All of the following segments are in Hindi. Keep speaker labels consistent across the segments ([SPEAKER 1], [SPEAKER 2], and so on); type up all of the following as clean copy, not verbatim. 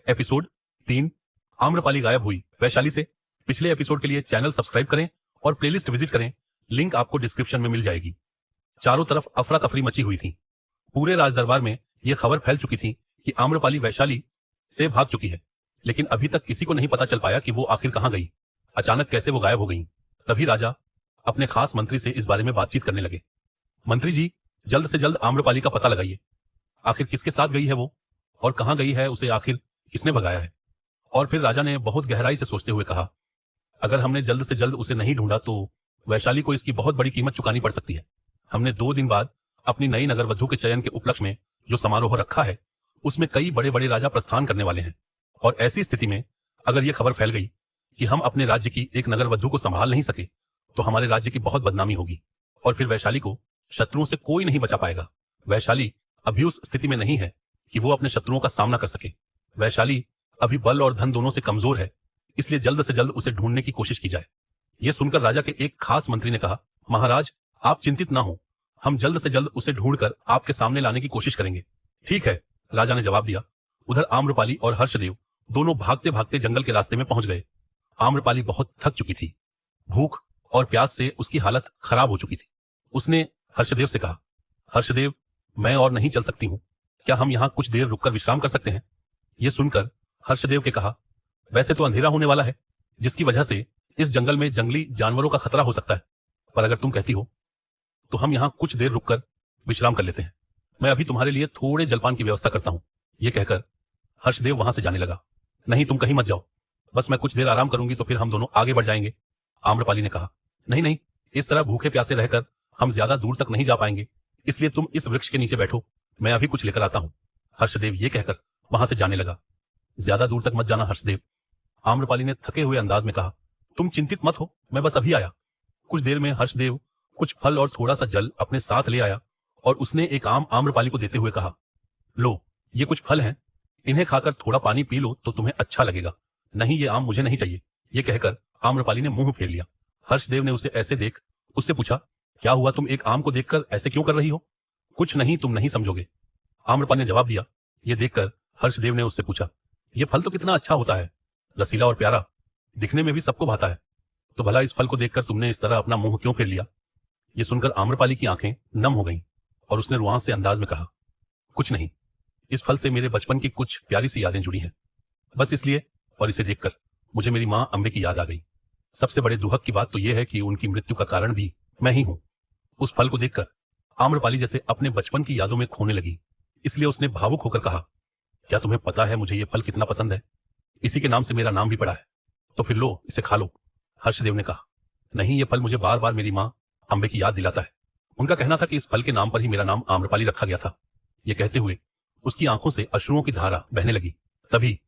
[SPEAKER 1] एपिसोड 3 आम्रपाली गायब हुई वैशाली से। पिछले एपिसोड के लिए चैनल सब्सक्राइब करें और प्लेलिस्ट विजिट करें, लिंक आपको डिस्क्रिप्शन में मिल जाएगी। चारों तरफ अफरा तफरी मची हुई थी। पूरे राजदरबार में यह खबर फैल चुकी थी कि आम्रपाली वैशाली से भाग चुकी है, लेकिन अभी तक किसी को नहीं पता चल पाया कि वो आखिर कहां गई, अचानक कैसे वो गायब हो गई। तभी राजा अपने खास मंत्री से इस बारे में बातचीत करने लगे। मंत्री जी, जल्द से जल्द आम्रपाली का पता लगाइए। आखिर किसके साथ गई है वो, और कहां गई है, उसे आखिर किसने भगाया है। और फिर राजा ने बहुत गहराई से सोचते हुए कहा, अगर हमने जल्द से जल्द उसे नहीं ढूंढा तो वैशाली को इसकी बहुत बड़ी कीमत चुकानी पड़ सकती है। हमने 2 दिन बाद अपनी नई नगरवधु के चयन के उपलक्ष्य में जो समारोह रखा है, उसमें कई बड़े बड़े राजा प्रस्थान करने वाले हैं, और ऐसी स्थिति में अगर यह खबर फैल गई कि हम अपने राज्य की एक नगरवधु को संभाल नहीं सके तो हमारे राज्य की बहुत बदनामी होगी, और फिर वैशाली को शत्रुओं से कोई नहीं बचा पाएगा। वैशाली अभी उस स्थिति में नहीं है कि वो अपने शत्रुओं का सामना कर सके। वैशाली अभी बल और धन दोनों से कमजोर है, इसलिए जल्द से जल्द उसे ढूंढने की कोशिश की जाए। यह सुनकर राजा के एक खास मंत्री ने कहा, महाराज आप चिंतित ना हो, हम जल्द से जल्द उसे ढूंढकर आपके सामने लाने की कोशिश करेंगे। ठीक है, राजा ने जवाब दिया। उधर आम्रपाली और हर्षदेव दोनों भागते भागते जंगल के रास्ते में पहुंच गए। आम्रपाली बहुत थक चुकी थी, भूख और प्यास से उसकी हालत खराब हो चुकी थी। उसने हर्षदेव से कहा, हर्षदेव मैं और नहीं चल सकती हूं, क्या हम यहां कुछ देर रुककर विश्राम कर सकते हैं। यह सुनकर हर्षदेव के कहा, वैसे तो अंधेरा होने वाला है, जिसकी वजह से इस जंगल में जंगली जानवरों का खतरा हो सकता है, पर अगर तुम कहती हो तो हम यहां कुछ देर रुककर विश्राम कर लेते हैं। मैं अभी तुम्हारे लिए थोड़े जलपान की व्यवस्था करता हूं। यह कहकर हर्षदेव वहां से जाने लगा। नहीं, तुम कहीं मत जाओ, बस मैं कुछ देर आराम करूंगी तो फिर हम दोनों आगे बढ़ जाएंगे। आम्रपाली ने कहा, नहीं नहीं, इस तरह भूखे प्यासे रहकर हम ज्यादा दूर तक नहीं जा पाएंगे, इसलिए तुम इस वृक्ष के नीचे बैठो, मैं अभी कुछ लेकर आता हूं। हर्षदेव ये कहकर वहां से जाने लगा। ज्यादा दूर तक मत जाना हर्षदेव, आम्रपाली ने थके हुए अंदाज में कहा। तुम चिंतित मत हो, मैं बस अभी आया। कुछ देर में हर्षदेव कुछ फल और थोड़ा सा जल अपने साथ ले आया और उसने एक आम आम्रपाली को देते हुए कहा, लो ये कुछ फल हैं, इन्हें खाकर थोड़ा पानी पी लो तो तुम्हें अच्छा लगेगा। नहीं, ये आम मुझे नहीं चाहिए। यह कहकर आम्रपाली ने मुंह फेर लिया। हर्षदेव ने उसे ऐसे देख उससे पूछा, क्या हुआ, तुम एक आम को देखकर ऐसे क्यों कर रही हो। कुछ नहीं, तुम नहीं समझोगे, आम्रपाली ने जवाब दिया। यह देखकर हर्षदेव ने उससे पूछा, यह फल तो कितना अच्छा होता है, रसीला और प्यारा, दिखने में भी सबको भाता है, तो भला इस फल को देखकर तुमने इस तरह अपना मुंह क्यों फेर लिया। यह सुनकर आम्रपाली की आंखें नम हो गईं और उसने रुआं से अंदाज में कहा, कुछ नहीं, इस फल से मेरे बचपन की कुछ प्यारी सी यादें जुड़ी हैं, बस इसलिए, और इसे देखकर मुझे मेरी मां अम्बे की याद आ गई। सबसे बड़े दुहक की बात तो यह है कि उनकी मृत्यु का कारण भी मैं ही हूं। उस फल को देखकर आम्रपाली जैसे अपने बचपन की यादों में खोने लगी, इसलिए उसने भावुक होकर कहा, क्या तुम्हें पता है मुझे यह फल कितना पसंद है, इसी के नाम से मेरा नाम भी पड़ा है, तो फिर लो इसे खा लो। हर्षदेव ने कहा, नहीं, यह फल मुझे बार बार मेरी मां अम्बे की याद दिलाता है, उनका कहना था कि इस फल के नाम पर ही मेरा नाम आम्रपाली रखा गया था। यह कहते हुए उसकी आंखों से अश्रुओं की धारा बहने लगी। तभी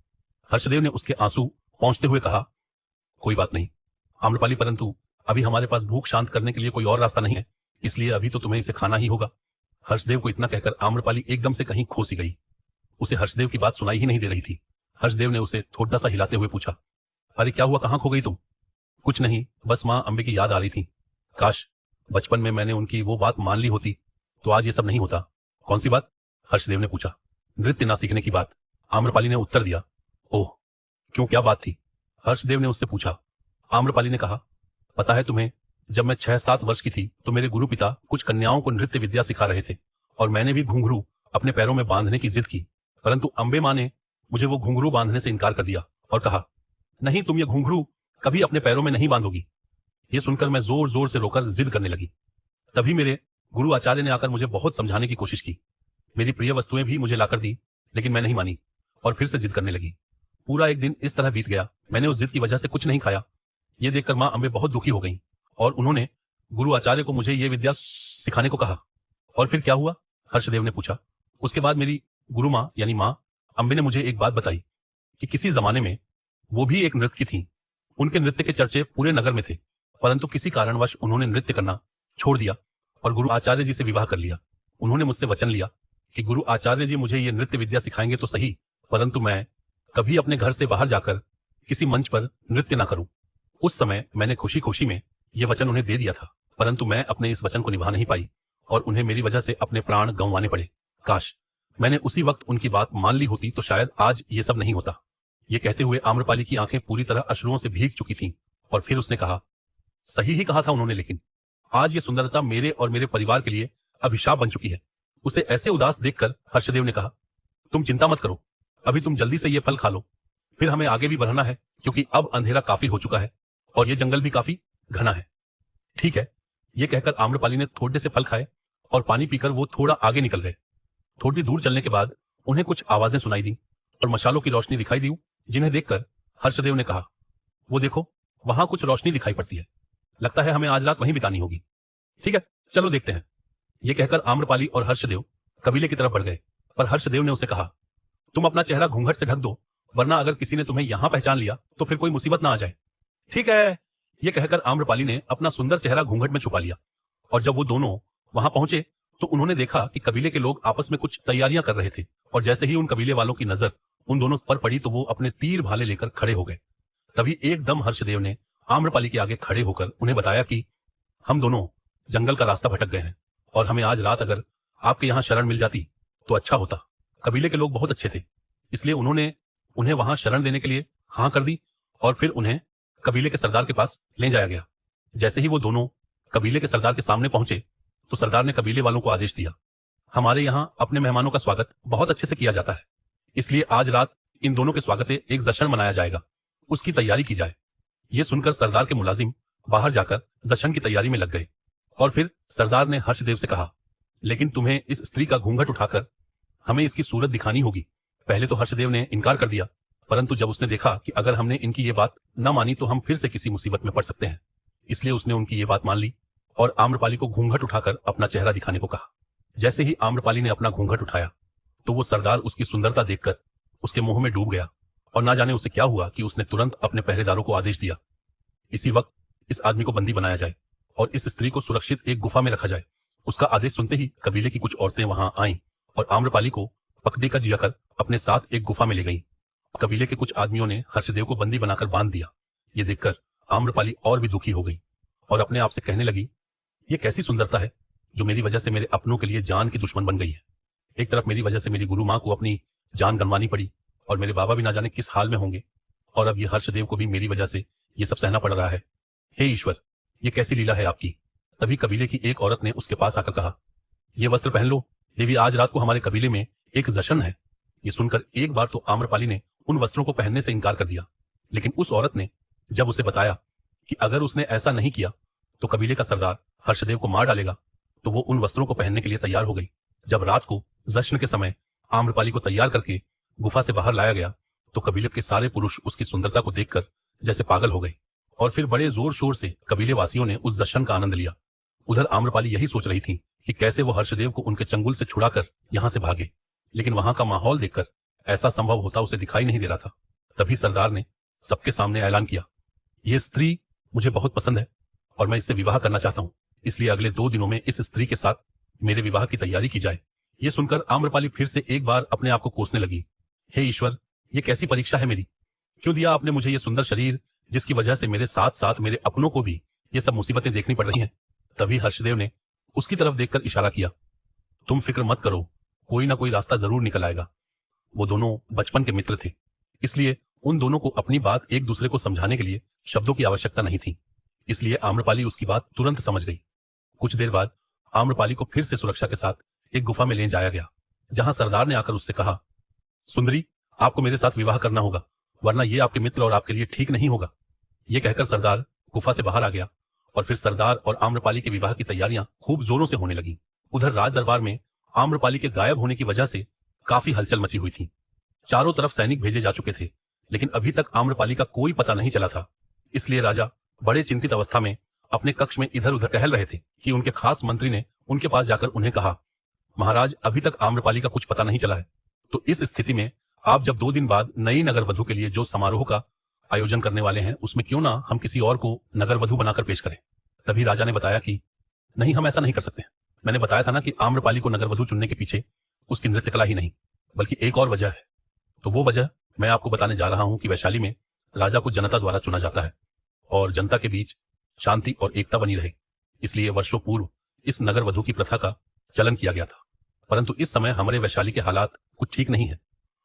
[SPEAKER 1] हर्षदेव ने उसके आंसू पहुंचते हुए कहा, कोई बात नहीं आम्रपाली, परंतु अभी हमारे पास भूख शांत करने के लिए कोई और रास्ता नहीं है, इसलिए अभी तो तुम्हें इसे खाना ही होगा। हर्षदेव को इतना कहकर आम्रपाली एकदम से कहीं खो सी गई। उसे हर्षदेव की बात सुनाई ही नहीं दे रही थी। हर्षदेव ने उसे थोड़ा सा हिलाते हुए पूछा, अरे क्या हुआ, कहां खो गई तुम। कुछ नहीं, बस मां अम्बे की याद आ रही थी, काश बचपन में मैंने उनकी वो बात मान ली होती तो आज ये सब नहीं होता। कौन सी बात, हर्षदेव ने पूछा। नृत्य ना सीखने की बात, आम्रपाली ने उत्तर दिया। ओह, क्यों, क्या बात थी, हर्षदेव ने उससे पूछा। आम्रपाली ने कहा, पता है तुम्हें, जब मैं 6-7 वर्ष की थी तो मेरे गुरु पिता कुछ कन्याओं को नृत्य विद्या सिखा रहे थे और मैंने भी घुंघरू अपने पैरों में बांधने की जिद की, परंतु अम्बे मां ने मुझे वो घुंघरू बांधने से इनकार कर दिया और कहा, नहीं, तुम ये घुंघरू कभी अपने पैरों में नहीं बांधोगी। यह सुनकर मैं जोर जोर से रोकर जिद करने लगी। तभी मेरे गुरु आचार्य ने आकर मुझे बहुत समझाने की कोशिश की, मेरी प्रिय वस्तुएं भी मुझे लाकर दी, लेकिन मैं नहीं मानी और फिर से जिद करने लगी। पूरा एक दिन इस तरह बीत गया, मैंने उस जिद की वजह से कुछ नहीं खाया। यह देखकर मां अम्बे बहुत दुखी हो गई और उन्होंने गुरु आचार्य को मुझे यह विद्या सिखाने को कहा। और फिर क्या हुआ, हर्षदेव ने पूछा। उसके बाद मेरी गुरु मां यानी मां अम्बे ने मुझे एक बात बताई कि किसी जमाने में वो भी एक नृत्य थी, उनके नृत्य के चर्चे पूरे नगर में थे, परंतु किसी कारणवश उन्होंने नृत्य करना छोड़ दिया और गुरु आचार्य जी से विवाह कर लिया। उन्होंने मुझसे वचन लिया कि गुरु आचार्य जी मुझे ये नृत्य विद्या सिखाएंगे तो सही, परंतु मैं कभी अपने घर से बाहर जाकर किसी मंच पर नृत्य ना करूं। उस समय मैंने खुशी खुशी में यह वचन उन्हें दे दिया था, परंतु मैं अपने इस वचन को निभा नहीं पाई और उन्हें मेरी वजह से अपने प्राण गंवाने पड़े। काश मैंने उसी वक्त उनकी बात मान ली होती तो शायद आज ये सब नहीं होता। ये कहते हुए आम्रपाली की आंखें पूरी तरह अश्रुओं से भीग चुकी थीं और फिर उसने कहा, सही ही कहा था उन्होंने, लेकिन आज ये सुंदरता मेरे और मेरे परिवार के लिए अभिशाप बन चुकी है। उसे ऐसे उदास देखकर हर्षदेव ने कहा, तुम चिंता मत करो, अभी तुम जल्दी से ये फल खा लो, फिर हमें आगे भी बढ़ना है क्योंकि अब अंधेरा काफी हो चुका है और ये जंगल भी काफी घना है। ठीक है। ये कहकर आम्रपाली ने थोड़े से फल खाए और पानी पीकर वो थोड़ा आगे निकल गए। थोड़ी दूर चलने के बाद उन्हें कुछ आवाजें सुनाई दी और मशालों की रोशनी दिखाई दी, जिन्हें देखकर हर्षदेव ने कहा, वो देखो, वहां कुछ रोशनी दिखाई पड़ती है, लगता है हमें आज रात वहीं बितानी होगी। ठीक है, चलो देखते हैं। यह कहकर आम्रपाली और हर्षदेव कबीले की तरफ बढ़ गए, पर हर्षदेव ने उसे कहा, तुम अपना चेहरा घूंघट से ढक दो, वरना अगर किसी ने तुम्हें यहां पहचान लिया तो फिर कोई मुसीबत ना आ जाए। ठीक है। यह कहकर आम्रपाली ने अपना सुंदर चेहरा घूंघट में छुपा लिया और जब वो दोनों वहां पहुंचे तो उन्होंने देखा कि कबीले के लोग आपस में कुछ तैयारियां कर रहे थे और जैसे ही उन कबीले वालों की नजर उन दोनों पर पड़ी तो वो अपने तीर भाले लेकर खड़े हो गए। तभी एकदम हर्षदेव ने आम्रपाली के आगे खड़े होकर उन्हें बताया कि हम दोनों जंगल का रास्ता भटक गए हैं और हमें आज रात अगर आपके यहां शरण मिल जाती तो अच्छा होता। कबीले के लोग बहुत अच्छे थे, इसलिए उन्होंने उन्हें वहां शरण देने के लिए हां कर दी और फिर उन्हें कबीले के सरदार के पास ले जाया गया। जैसे ही वो दोनों कबीले के सरदार के सामने पहुंचे तो सरदार ने कबीले वालों को आदेश दिया, हमारे यहां अपने मेहमानों का स्वागत बहुत अच्छे से किया जाता है, इसलिए आज रात इन दोनों के स्वागते एक जश्न मनाया जाएगा, उसकी तैयारी की जाए। यह सुनकर सरदार के मुलाजिम बाहर जाकर जश्न की तैयारी में लग गए और फिर सरदार ने हर्षदेव से कहा, लेकिन तुम्हें इस स्त्री का घूंघट उठाकर हमें इसकी सूरत दिखानी होगी। पहले तो हर्षदेव ने इनकार कर दिया, परंतु जब उसने देखा कि अगर हमने इनकी ये बात न मानी तो हम फिर से किसी मुसीबत में पड़ सकते हैं, इसलिए उसने उनकी ये बात मान ली और आम्रपाली को घूंघट उठाकर अपना चेहरा दिखाने को कहा। जैसे ही आम्रपाली ने अपना घूंघट उठाया तो वो सरदार उसकी सुंदरता देखकर उसके मुंह में डूब गया और ना जाने उसे क्या हुआ कि उसने तुरंत अपने पहरेदारों को आदेश दिया, इसी वक्त इस आदमी को बंदी बनाया जाए और इस स्त्री को सुरक्षित एक गुफा में रखा जाए। उसका आदेश सुनते ही कबीले की कुछ औरतें वहां आईं और आम्रपाली को पकड़े कर जाकर अपने साथ एक गुफा में ले गईं। कबीले के कुछ आदमियों ने हर्षदेव को बंदी बनाकर बांध दिया। ये देखकर आम्रपाली और भी दुखी हो गई और अपने आप से कहने लगी, ये कैसी सुंदरता है जो मेरी वजह से मेरे अपनों के लिए जान की दुश्मन बन गई है। एक तरफ मेरी वजह से मेरी गुरु माँ को अपनी जान गंवानी पड़ी और मेरे बाबा भी ना जाने किस हाल में होंगे, और अब ये हर्षदेव को भी मेरी वजह से ये सब सहना पड़ रहा है। हे ईश्वर, ये कैसी लीला है आपकी। तभी कबीले की एक औरत ने उसके पास आकर कहा, ये वस्त्र पहन लो देवी, आज रात को हमारे कबीले में एक जश्न है। ये सुनकर एक बार तो आम्रपाली ने उन वस्त्रों को पहनने से इनकार कर दिया, लेकिन उस औरत ने जब उसे बताया कि अगर उसने ऐसा नहीं किया तो कबीले का सरदार हर्षदेव को मार डालेगा, तो वो उन वस्त्रों को पहनने के लिए तैयार हो गई। जब रात को जश्न के समय आम्रपाली को तैयार करके गुफा से बाहर लाया गया तो कबीले के सारे पुरुष उसकी सुंदरता को देखकर जैसे पागल हो गए और फिर बड़े जोर शोर से कबीले वासियों ने उस जश्न का आनंद लिया। उधर आम्रपाली यही सोच रही थी कि कैसे वो हर्षदेव को उनके चंगुल से छुड़ाकर यहां से भागे, लेकिन वहां का माहौल देखकर ऐसा संभव होता उसे दिखाई नहीं दे रहा था। तभी सरदार ने सबके सामने ऐलान किया, यह स्त्री मुझे बहुत पसंद है और मैं इससे विवाह करना चाहता हूं, इसलिए अगले 2 दिनों में इस स्त्री के साथ मेरे विवाह की तैयारी की जाए। यह सुनकर आम्रपाली फिर से एक बार अपने आप को कोसने लगी, हे ईश्वर, ये कैसी परीक्षा है मेरी। क्यों दिया आपने मुझे ये सुंदर शरीर जिसकी वजह से मेरे साथ साथ मेरे अपनों को भी ये सब मुसीबतें देखनी पड़ रही हैं। तभी हर्षदेव ने उसकी तरफ देखकर इशारा किया, तुम फिक्र मत करो, कोई ना कोई रास्ता जरूर निकल आएगा। वो दोनों बचपन के मित्र थे, इसलिए उन दोनों को अपनी बात एक दूसरे को समझाने के लिए शब्दों की आवश्यकता नहीं थी, इसलिए आम्रपाली उसकी बात तुरंत समझ गई। कुछ देर बाद आम्रपाली को फिर से सुरक्षा के साथ एक गुफा में ले जाया गया, जहां सरदार ने आकर उससे कहा, सुंदरी, आपको मेरे साथ विवाह करना होगा, वरना ये आपके मित्र और आपके लिए ठीक नहीं होगा। यह कहकर सरदार गुफा से बाहर आ गया और फिर सरदार और आम्रपाली के विवाह की तैयारियां खूब जोरों से होने लगी। उधर राज दरबार में आम्रपाली के गायब होने की वजह से काफी हलचल मची हुई थी। चारों तरफ सैनिक भेजे जा चुके थे, लेकिन अभी तक आम्रपाली का कोई पता नहीं चला था। इसलिए राजा बड़े चिंतित अवस्था में अपने कक्ष में इधर उधर टहल रहे थे कि उनके खास मंत्री ने उनके पास जाकर उन्हें कहा, महाराज, अभी तक आम्रपाली का कुछ पता नहीं चला है, तो इस स्थिति में आप जब 2 दिन बाद नई नगर वधु के लिए जो समारोह का आयोजन करने वाले हैं उसमें क्यों ना हम किसी और को नगर वधु बनाकर पेश करें। तभी राजा ने बताया कि नहीं, हम ऐसा नहीं कर सकते। मैंने बताया था ना कि आम्रपाली को नगर वधु चुनने के पीछे उसकी नृत्य कला ही नहीं बल्कि एक और वजह है। तो वो वजह मैं आपको बताने जा रहा हूं कि वैशाली में राजा को जनता द्वारा चुना जाता है और जनता के बीच शांति और एकता बनी रहे, इसलिए वर्षों पूर्व इस नगर वधु की प्रथा का चलन किया गया था। परंतु इस समय हमारे वैशाली के हालात कुछ ठीक नहीं है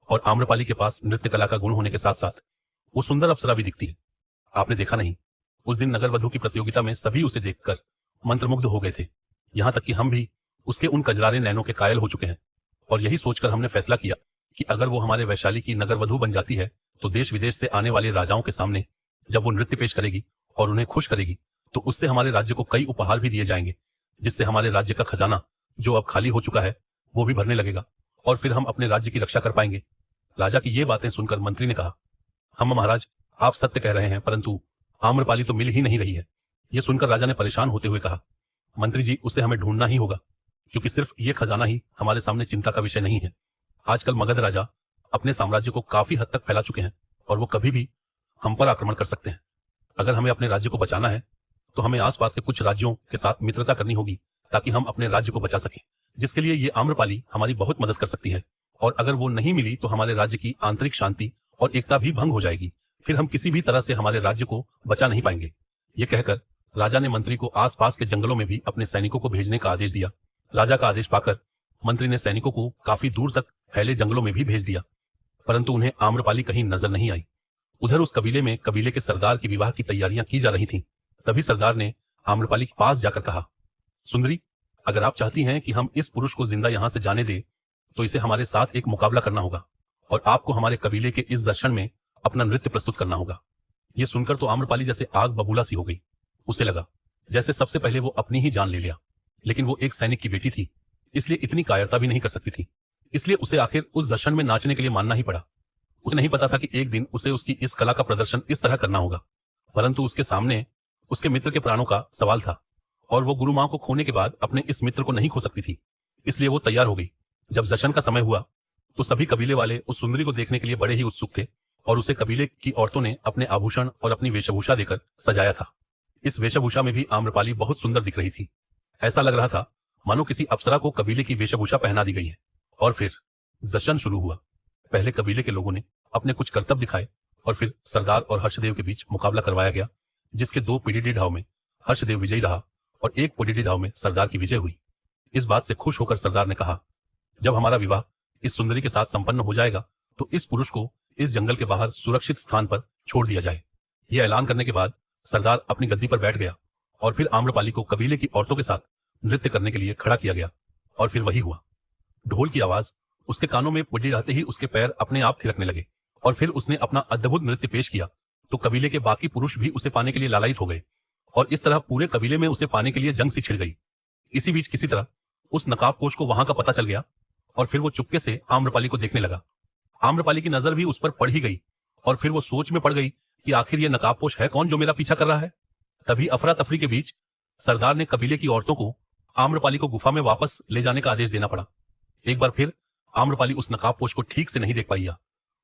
[SPEAKER 1] और आम्रपाली के पास नृत्य कला का गुण होने के साथ साथ वो सुंदर अप्सरा भी दिखती है। आपने देखा नहीं, उस दिन नगर वधू की प्रतियोगिता में सभी उसे देखकर मंत्रमुग्ध हो गए थे, यहां तक कि हम भी उसके उन कजरारे नैनों के कायल हो चुके हैं। और यही सोचकर हमने फैसला किया कि अगर वो हमारे वैशाली की नगर वधू बन जाती है तो देश विदेश से आने वाले राजाओं के सामने जब वो नृत्य पेश करेगी और उन्हें खुश करेगी तो उससे हमारे राज्य को कई उपहार भी दिए जाएंगे, जिससे हमारे राज्य का खजाना जो अब खाली हो चुका है वो भी भरने लगेगा और फिर हम अपने राज्य की रक्षा कर पाएंगे। राजा की ये बातें सुनकर मंत्री ने कहा, हम महाराज, आप सत्य कह रहे हैं, परंतु आम्रपाली तो मिल ही नहीं रही है। यह सुनकर राजा ने परेशान होते हुए कहा, मंत्री जी, उसे हमें ढूंढना ही होगा, क्योंकि सिर्फ ये खजाना ही हमारे सामने चिंता का विषय नहीं है। आजकल मगध राजा अपने साम्राज्य को काफी हद तक फैला चुके हैं और वो कभी भी हम पर आक्रमण कर सकते हैं। अगर हमें अपने राज्य को बचाना है तो हमें आसपास के कुछ राज्यों के साथ मित्रता करनी होगी ताकि हम अपने राज्य को बचा सकें, जिसके लिए ये आम्रपाली हमारी बहुत मदद कर सकती है। और अगर वो नहीं मिली तो हमारे राज्य की आंतरिक शांति और एकता भी भंग हो जाएगी, फिर हम किसी भी तरह से हमारे राज्य को बचा नहीं पाएंगे। ये कहकर राजा ने मंत्री को आसपास के जंगलों में भी अपने सैनिकों को भेजने का आदेश दिया। राजा का आदेश पाकर मंत्री ने सैनिकों को काफी दूर तक फैले जंगलों में भी भेज दिया, परंतु उन्हें आम्रपाली कहीं नजर नहीं आई। उधर उस कबीले में कबीले के सरदार की विवाह की तैयारियां की जा रही थीं। तभी सरदार ने आम्रपाली के पास जाकर कहा, सुंदरी, अगर आप चाहती हैं कि हम इस पुरुष को जिंदा यहां से जाने दें तो इसे हमारे साथ एक मुकाबला करना होगा और आपको हमारे कबीले के इस दर्शन में अपना नृत्य प्रस्तुत करना होगा। यह सुनकर तो आम्रपाली जैसे आग बबूला सी हो गई। उसे लगा जैसे सबसे पहले वो अपनी ही जान ले लिया, लेकिन वो एक सैनिक की बेटी थी, इसलिए इतनी कायरता भी नहीं कर सकती थी। इसलिए उसे आखिर उस दर्शन में नाचने के लिए मानना ही पड़ा। उसे नहीं पता था कि एक दिन उसे उसकी इस कला का प्रदर्शन इस तरह करना होगा, परंतु उसके सामने उसके मित्र के प्राणों का सवाल था और वो गुरु मां को खोने के बाद अपने इस मित्र को नहीं खो सकती थी। इसलिए वो तैयार हो गई। जब जश्न का समय हुआ तो सभी कबीले वाले उस सुंदरी को देखने के लिए बड़े ही उत्सुक थे और उसे कबीले की औरतों ने अपने आभूषण और अपनी वेशभूषा देकर सजाया था। इस वेशभूषा में भी आम्रपाली बहुत सुंदर दिख रही थी। ऐसा लग रहा था मानो किसी अप्सरा को कबीले की वेशभूषा पहना दी गई है। और फिर जश्न शुरू हुआ। पहले कबीले के लोगों ने अपने कुछ करतब दिखाए और फिर सरदार और हर्षदेव के बीच मुकाबला करवाया गया, जिसके 2 पिडीडी ढाव में हर्षदेव विजयी रहा और 1 पिडीडी ढाव में सरदार की विजय हुई। इस बात से खुश होकर सरदार ने कहा, जब हमारा विवाह इस सुंदरी के साथ संपन्न हो जाएगा तो इस पुरुष को इस जंगल के बाहर सुरक्षित स्थान पर छोड़ दिया जाए। यह ऐलान करने के बाद सरदार अपनी गद्दी पर बैठ गया और फिर आम्रपाली को कबीले की औरतों के साथ नृत्य करने के लिए खड़ा किया गया। और फिर वही हुआ। ढोल की आवाज उसके कानों में पड़ी रहते ही उसके पैर अपने आप थिरकने लगे और फिर उसने अपना अद्भुत नृत्य पेश किया तो कबीले के बाकी पुरुष भी उसे पाने के लिए लालायित हो गए और इस तरह पूरे कबीले में उसे पाने के लिए जंग सी छिड़ गई। इसी बीच किसी तरह उस नकाबपोश को वहां का पता चल गया और फिर वो चुपके से आम्रपाली को देखने लगा। आम्रपाली की नजर भी उस पर पड़ ही गई और फिर वो सोच में पड़ गई कि आखिर ये नकाबपोश है कौन जो मेरा पीछा कर रहा है। तभी अफरा तफरी के बीच सरदार ने कबीले की औरतों को आम्रपाली को गुफा में वापस ले जाने का आदेश देना पड़ा। एक बार फिर आम्रपाली उस नकाबपोश को ठीक से नहीं देख पाई।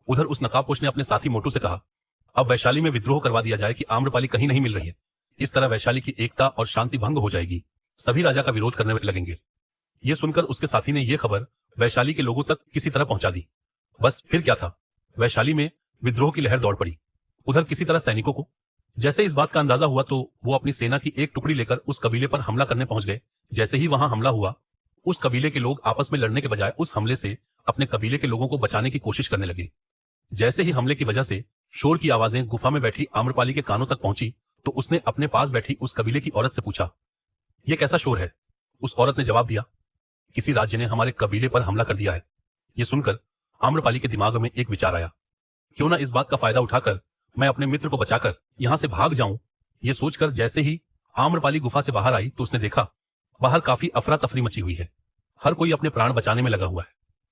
[SPEAKER 1] उधर उस नकाबपोश ने अपने साथी मोटू से कहा, अब वैशाली में विद्रोह करवा दिया जाए कि आम्रपाली कहीं नहीं मिल रही है। इस तरह वैशाली की एकता और शांति भंग हो जाएगी, सभी राजा का विरोध करने लगेंगे। यह सुनकर उसके साथी ने यह खबर वैशाली के लोगों तक किसी तरह पहुंचा दी। बस फिर क्या था, वैशाली में विद्रोह की लहर दौड़ पड़ी। उधर किसी तरह सैनिकों को जैसे इस बात का अंदाजा हुआ तो वो अपनी सेना की एक टुकड़ी लेकर उस कबीले पर हमला करने पहुंच गए। जैसे ही वहां हमला हुआ, उस कबीले के लोग आपस में लड़ने के बजाय उस हमले से अपने कबीले के लोगों को बचाने की कोशिश करने लगे। जैसे ही हमले की वजह से शोर की आवाजें गुफा में बैठी आम्रपाली के कानों तक पहुंची तो उसने अपने पास बैठी उस कबीले की औरत से पूछा, यह कैसा शोर है? उस औरत ने जवाब दिया, किसी राज्य ने हमारे कबीले पर हमला कर दिया है। यह सुनकर आम्रपाली के दिमाग में एक विचार आया, क्यों ना इस बात का फायदा उठाकर मैं अपने मित्र को बचाकर यहां से भाग जाऊं। यह सोचकर जैसे ही आम्रपाली गुफा से बाहर आई तो उसने देखा बाहर काफी अफरा तफरी मची हुई है। हर कोई अपने प्राण बचाने में लगा हुआ है।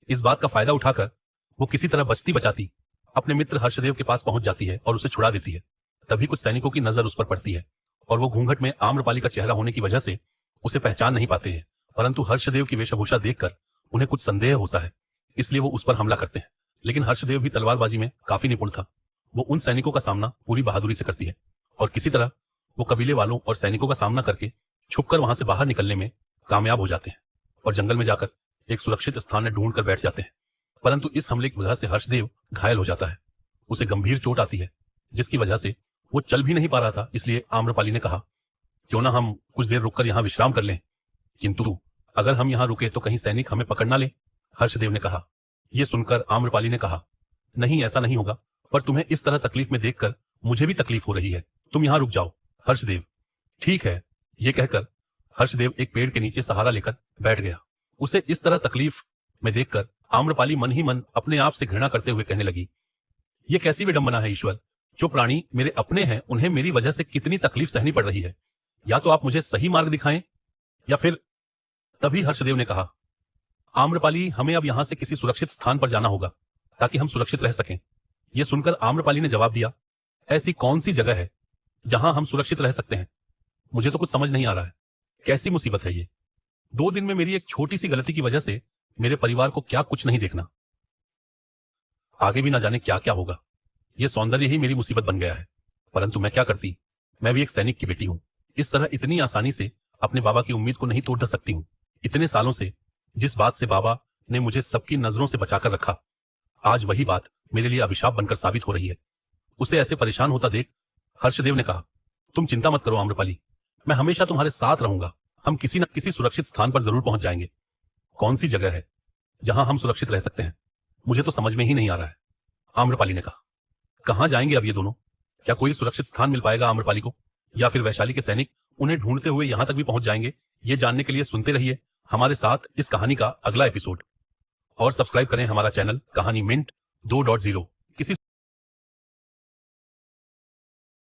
[SPEAKER 1] इस बात का फायदा उठाकर वो किसी तरह बचती बचाती अपने मित्र हर्षदेव के पास पहुंच जाती है और उसे छुड़ा देती है। तभी कुछ सैनिकों की नजर उस पर पड़ती है और वो घूंघट में आम्रपाली का चेहरा होने की वजह से उसे पहचान नहीं पाते हैं, परंतु हर्षदेव की वेशभूषा देखकर उन्हें कुछ संदेह होता है, इसलिए वो उस पर हमला करते हैं। लेकिन हर्षदेव भी तलवारबाजी में काफी निपुण था। वो उन सैनिकों का सामना पूरी बहादुरी से करती है और किसी तरह वो कबीले वालों और सैनिकों का सामना करके छुपकर वहां से बाहर निकलने में कामयाब हो जाते हैं और जंगल में जाकर एक सुरक्षित स्थान में ढूंढ कर बैठ जाते हैं। परंतु इस हमले की वजह से हर्षदेव घायल हो जाता है। उसे गंभीर चोट आती है जिसकी वजह से वो चल भी नहीं पा रहा था। इसलिए आम्रपाली ने कहा, क्यों ना हम कुछ देर रुककर यहाँ विश्राम कर लें, किंतु अगर हम यहाँ रुके तो कहीं सैनिक हमें पकड़ ना ले। हर्षदेव ने कहा, ये सुनकर आम्रपाली ने कहा, नहीं ऐसा नहीं होगा, पर तुम्हें इस तरह तकलीफ में देखकर मुझे भी तकलीफ हो रही है। तुम यहां रुक जाओ। हर्षदेव, ठीक है। ये कहकर हर्षदेव एक पेड़ के नीचे सहारा लेकर बैठ गया। उसे इस तरह तकलीफ में देखकर आम्रपाली मन ही मन अपने आप से घृणा करते हुए कहने लगी, ये कैसी विडंबना है ईश्वर, जो प्राणी मेरे अपने हैं उन्हें मेरी वजह से कितनी तकलीफ सहनी पड़ रही है। या तो आप मुझे सही मार्ग दिखाएं या फिर। तभी हर्षदेव ने कहा, आम्रपाली, हमें अब यहां से किसी सुरक्षित स्थान पर जाना होगा ताकि हम सुरक्षित रह सकें। यह सुनकर आम्रपाली ने जवाब दिया, ऐसी कौन सी जगह है जहां हम सुरक्षित रह सकते हैं? मुझे तो कुछ समझ नहीं आ रहा है। कैसी मुसीबत है ये? 2 दिन में मेरी एक छोटी सी गलती की वजह से मेरे परिवार को क्या कुछ नहीं देखना, आगे भी ना जाने क्या क्या होगा। यह सौंदर्य ही मेरी मुसीबत बन गया है। परंतु मैं क्या करती, मैं भी एक सैनिक की बेटी हूं। इस तरह इतनी आसानी से अपने बाबा की उम्मीद को नहीं तोड़ सकती हूं। इतने सालों से जिस बात से बाबा ने मुझे सबकी नजरों से बचाकर रखा, आज वही बात मेरे लिए अभिशाप बनकर साबित हो रही है। उसे ऐसे परेशान होता देख हर्षदेव ने कहा, तुम चिंता मत करो आम्रपाली, मैं हमेशा तुम्हारे साथ रहूंगा। हम किसी न किसी सुरक्षित स्थान पर जरूर पहुंच जाएंगे। कौन सी जगह है जहां हम सुरक्षित रह सकते हैं? मुझे तो समझ में ही नहीं आ रहा है। आम्रपाली ने कहा, कहां जाएंगे अब ये दोनों? क्या कोई सुरक्षित स्थान मिल पाएगा आम्रपाली को, या फिर वैशाली के सैनिक उन्हें ढूंढते हुए यहां तक भी पहुंच जाएंगे? ये जानने के लिए सुनते रहिए हमारे साथ इस कहानी का अगला एपिसोड और सब्सक्राइब करें हमारा चैनल कहानी मिंट 2.0।